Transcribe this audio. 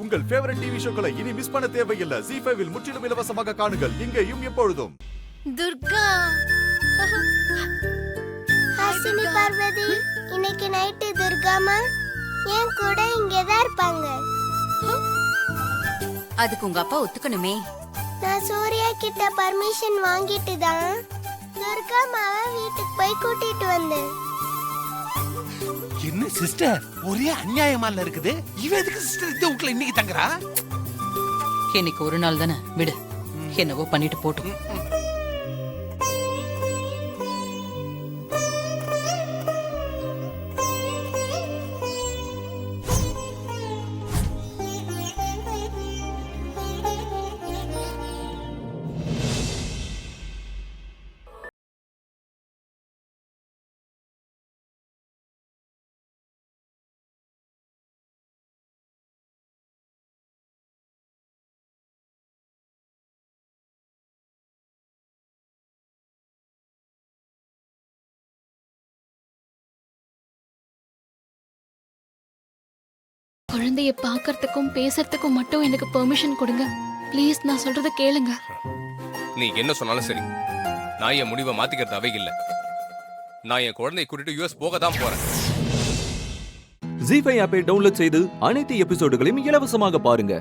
உங்கள் favourite TV ஷோக்களை இனி miss பண்ண தேவையில்லை. ZEE5 இல் முற்றிலும் இலவசமாக காணுங்கள். இங்கேயும் எப்பொழுதும். துர்கா ஹாசினி பார்வதி, இன்னைக்கு நைட்டு துர்காமா என் கூட இங்கதான் இருப்பாங்க. அதுக்கு உங்க அப்பா ஒத்துக்கணுமே. நான் சூர்யா கிட்ட பர்மிஷன் வாங்கிட்டு தான் துர்காமாவை வீட்டுக்கு போய் கூட்டிட்டு வந்தேன். என்ன சிஸ்டர், ஒரே அநியாயமா இருக்குது. இவ எதுக்கு சிஸ்டர் இந்த வீட்ல இன்னைக்கு தங்குறா? இன்னைக்கு ஒரு நாள் தானே, விடு. என்னவோ பண்ணிட்டு போட்டும். குழந்தைய பாக்கிறதுக்கும் பேசுறதுக்கும் மட்டும் எனக்கு பெர்மிஷன் கொடுங்க ப்ளீஸ். நான் சொல்றத கேளுங்க. நீ என்ன சொன்னாலும் சரி, நான் என் முடிவை மாத்திக்கிறதாவே இல்ல. நான் என் குழந்தையை கூட்டிட்டு யுஎஸ் போக தான் போறேன். ZEE5 ஆப்பை டவுன்லோட் செய்து அனைத்து எபிசோடுகளையும் இலவசமாக பாருங்க.